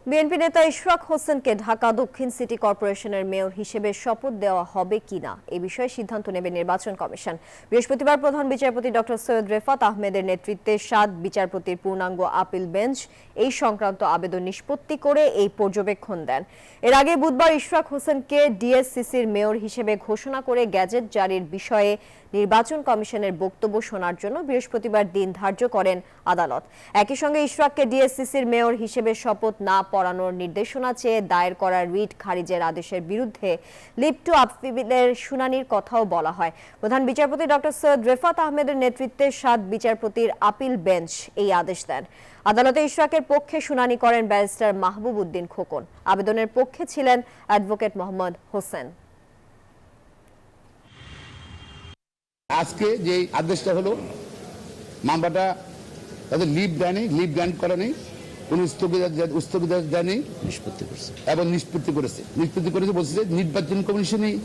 BNP নেতা ইশরাক হোসেনকে ঢাকা দক্ষিণ সিটি কর্পোরেশনের মেয়র হিসেবে শপথ দেওয়া হবে কিনা এ বিষয়ে সিদ্ধান্ত নেবে নির্বাচন কমিশন। বৃহস্পতিবার প্রধান বিচারপতি ডক্টর সৈয়দ রেফাত আহমেদের নেতৃত্বে 7 বিচারপতির পূর্ণাঙ্গ আপিল বেঞ্চ এই সংক্রান্ত আবেদন নিষ্পত্তি করে এই পর্যবেক্ষণ দেন। এর আগে বুধবার ইশরাক হোসেনকে ডিএসসিসির মেয়র হিসেবে ঘোষণা করে গ্যাজেট জারির বিষয়ে নির্বাচন কমিশনের বক্তব্য শোনার জন্য বৃহস্পতিবার দিন ধার্য করেন আদালত। একই সঙ্গে ইশরাককে ডিএসসিসির মেয়র হিসেবে শপথ না পড়ানোর নির্দেশনা চেয়ে দায়ের করা রিট খারিজের আদেশের বিরুদ্ধে লিভ টু আপিলের শুনানির কথাও বলা হয়। প্রধান বিচারপতি ডক্টর সৈয়দ রেফাত আহমেদের নেতৃত্বে 7 বিচারপতির আপিল বেঞ্চ এই আদেশ দেন। আদালতে ইশরাকের পক্ষে শুনানি করেন ব্যারিস্টার মাহবুব উদ্দিন খোকন। আবেদনের পক্ষে ছিলেন অ্যাডভোকেট মোহাম্মদ হোসেন। আজকে যে আদেশটা হলো, মামলাটা তাদের লিভ দেয়নি, লিভ গ্রান্ট করা নেই, কোন স্থগিতাদেশ দেয়নি, নিষ্পত্তি করছে এবং নিষ্পত্তি করেছে বলছে যে নির্বাচন কমিশনই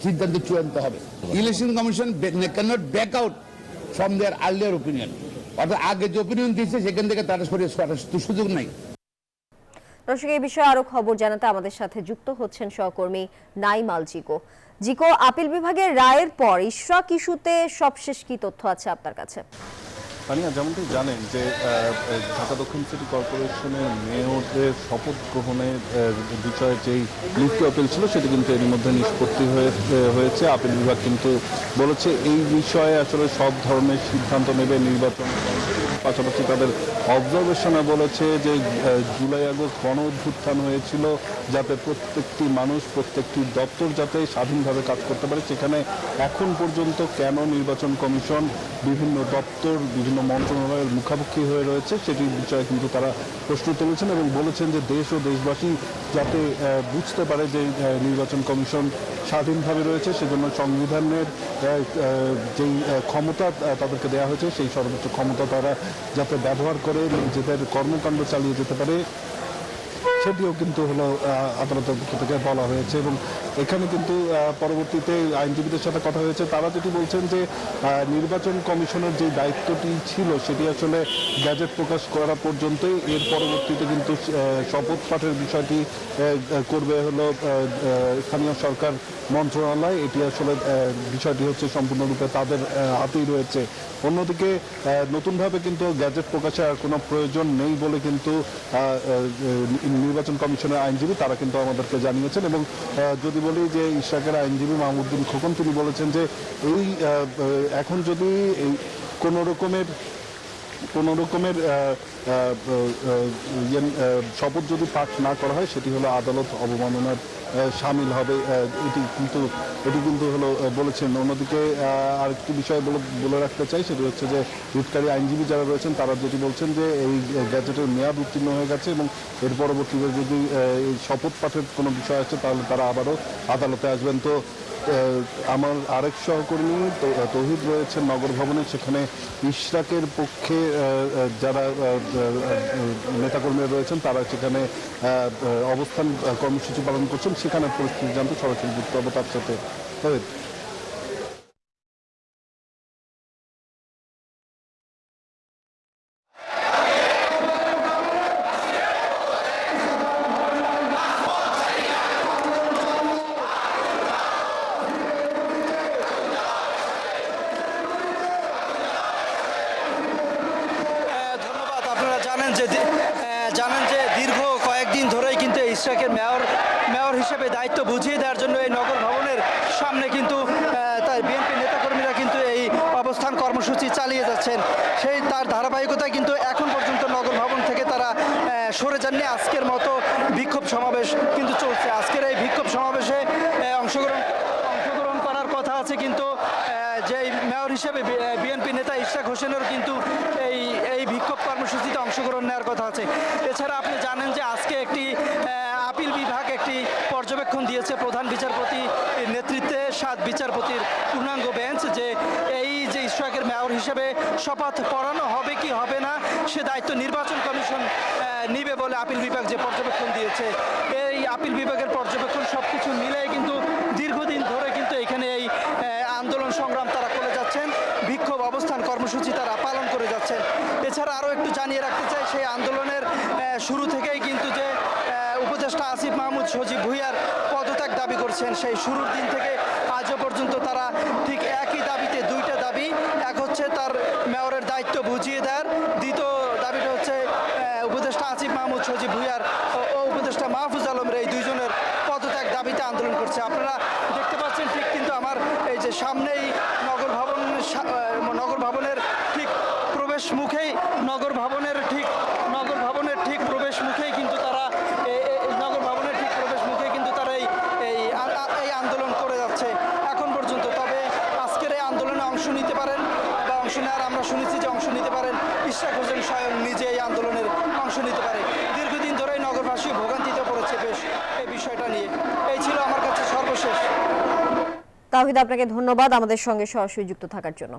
সিদ্ধান্ত চূড়ান্ত হবে। Election commission can not back out from their earlier opinion, অর্থাৎ আগে যে ওপিনিয়ন দিয়েছে সেখান থেকে তারা সরিয়ে সুযোগ নাই। দর্শক, এই বিষয়ে আরো খবর জানাতে আমাদের সাথে যুক্ত হচ্ছেন সহকর্মী নাইম আল জিকো। জিকো, আপিল বিভাগের রায়ের পর ইশরাক ইস্যুতে সবশেষ কি তথ্য আছে আপনার কাছে? তানিয়া, যেমনটি জানেন যে ঢাকা দক্ষিণ সিটি কর্পোরেশনের মেয়রদের শপথ গ্রহণের বিষয়ে যেই লিভ টু আপিল ছিল সেটি কিন্তু এর মধ্যে নিষ্পত্তি হয়েছে। আপিল বিভাগ কিন্তু বলেছে এই বিষয়ে আসলে সব ধরনের সিদ্ধান্ত নেবে নির্বাচন। পাশাপাশি তাদের অবজারভেশনে বলেছে যে জুলাই আগস্ট গণ অভ্যুত্থান হয়েছিল যাতে প্রত্যেকটি মানুষ, প্রত্যেকটি দপ্তর যাতে স্বাধীনভাবে কাজ করতে পারে, সেখানে এখন পর্যন্ত কেন নির্বাচন কমিশন বিভিন্ন দপ্তর, বিভিন্ন মন্ত্রণালয়ের মুখামুখি হয়ে রয়েছে সেটির বিষয়ে কিন্তু তারা প্রশ্ন তুলেছেন এবং বলেছেন যে দেশ ও দেশবাসী যাতে বুঝতে পারে যে নির্বাচন কমিশন স্বাধীনভাবে রয়েছে, সেজন্য সংবিধানের যেই ক্ষমতা তাদেরকে দেওয়া হয়েছে সেই সর্বোচ্চ ক্ষমতা তারা যাতে ব্যবহার করে নিজেদের কর্মকাণ্ড চালিয়ে যেতে পারে সেটিও কিন্তু হলো আদালতের পক্ষ থেকে বলা হয়েছে। এবং এখানে কিন্তু পরবর্তীতে আইনজীবীদের সাথে কথা হয়েছে, তারা যেটি বলছেন যে নির্বাচন কমিশনের যে দায়িত্বটি ছিল সেটি আসলে গ্যাজেট প্রকাশ করা পর্যন্তই, এর পরবর্তীতে কিন্তু শপথ পাঠের বিষয়টি করবে হলো স্থানীয় সরকার মন্ত্রণালয়। এটি আসলে বিষয়টি হচ্ছে সম্পূর্ণরূপে তাদের হাতেই রয়েছে। অন্যদিকে নতুনভাবে কিন্তু গ্যাজেট প্রকাশের আর কোনো প্রয়োজন নেই বলে কিন্তু নির্বাচন কমিশনের আইনজীবী তারা কিন্তু আমাদেরকে জানিয়েছেন। এবং যদি বলি যে ইশরাকের আইনজীবী মাহবুব উদ্দিন খোকন, তিনি বলেছেন যে এই এখন যদি এই কোনো রকমের শপথ যদি পাঠ না করা হয় সেটি হলো আদালত অবমাননার সামিল হবে, এটি কিন্তু হলো বলেছেন। অন্যদিকে আরেকটি বিষয় বলে রাখতে চাই, সেটি হচ্ছে যে রিটকারী আইনজীবী যারা রয়েছেন তারা যেটি বলছেন যে এই গ্যাজেটের মেয়াদ উত্তীর্ণ হয়ে গেছে এবং এর পরবর্তীতে যদি এই শপথ পাঠের কোনো বিষয় আছে তাহলে তারা আবারও আদালতে আসবেন। তো আমার আরেক সহকর্মী তৌহিদ রয়েছেন নগর ভবনে, সেখানে ইশরাকের পক্ষে যারা নেতাকর্মীরা রয়েছেন তারা সেখানে অবস্থান কর্মসূচি পালন করছেন, সেখানে পরিস্থিতি জানতে সরাসরি যুক্ত হবো তার সাথে। তৌহিদ। জানেন যে দীর্ঘ কয়েকদিন ধরেই কিন্তু ইশরাকের মেয়র হিসেবে দায়িত্ব বুঝিয়ে দেওয়ার জন্য এই নগর ভবনের সামনে কিন্তু তার বিএনপি নেতাকর্মীরা কিন্তু এই অবস্থান কর্মসূচি চালিয়ে যাচ্ছেন। সেই তার ধারাবাহিকতায় কিন্তু এখন পর্যন্ত নগর ভবন থেকে তারা সরে যাননি। আজকের মতো বিক্ষোভ সমাবেশ কিন্তু চলছে। আজকের এই বিক্ষোভ সমাবেশে অংশগ্রহণ করার কথা আছে, কিন্তু যে মেয়র হিসেবে বিএনপি নেতা ইশরাক হোসেনেরও কিন্তু এই বিক্ষোভ কর্মসূচিতে অংশগ্রহণ নেওয়ার কথা আছে। এছাড়া আপনি জানেন যে আজকে একটি আপিল বিভাগ একটি পর্যবেক্ষণ দিয়েছে প্রধান বিচারপতি নেতৃত্বে 7 বিচারপতির পূর্ণাঙ্গ বেঞ্চ, যে এই যে ইশরাকের মেয়র হিসেবে শপথ পড়ানো হবে কি হবে না সে দায়িত্ব নির্বাচন কমিশন নিবে বলে আপিল বিভাগ যে পর্যবেক্ষণ দিয়েছে। এই আপিল বিভাগের পর্যবেক্ষণ সবকিছু মিলে কিন্তু দীর্ঘদিন ধরে কিন্তু এখানে এই আন্দোলন সংগ্রাম তারা করে যাচ্ছেন, বিক্ষোভ অবস্থান কর্মসূচি তারা পালন করে যাচ্ছেন। এছাড়া আরও একটু জানিয়ে রাখতে চাই, সেই আন্দোলনের শুরু থেকেই কিন্তু যে সজীব ভুঁইয়ার পদত্যাগ দাবি করছেন। সেই শুরুর দিন থেকে আজও পর্যন্ত তারা ঠিক একই দাবিতে, দুইটা দাবি। এক হচ্ছে তার মেয়রের দায়িত্ব বুঝিয়ে দেওয়ার, দ্বিতীয় দাবিটা হচ্ছে উপদেষ্টা আসিফ মাহমুদ সজীব ভুঁইয়ার ও উপদেষ্টা মাহফুজ আলমের এই দুইজনের পদত্যাগ দাবিতে আন্দোলন করছে। আপনারা দেখতে পাচ্ছেন ঠিক কিন্তু আমার এই যে সামনেই নগর ভবনের ঠিক প্রবেশ মুখেই নগর ভবনের ঠিক প্রবেশ মুখেই কিন্তু তারা এই আন্দোলন করে যাচ্ছে এখন পর্যন্ত। তবে আজকের এই আন্দোলনে অংশ নিতে পারেন বা অংশ নেওয়ার আমরা শুনেছি যে অংশ নিতে পারেন ইশরাক হোসেন স্বয়ং নিজে এই আন্দোলনের অংশ নিতে পারে। দীর্ঘদিন ধরেই নগরবাসী ভোগান্তিতে পড়েছে বেশ এই বিষয়টা নিয়ে। এই ছিল আমার কাছে সর্বশেষ। তাওহিদ, আপনাকে ধন্যবাদ আমাদের সঙ্গে সরাসরি যুক্ত থাকার জন্য।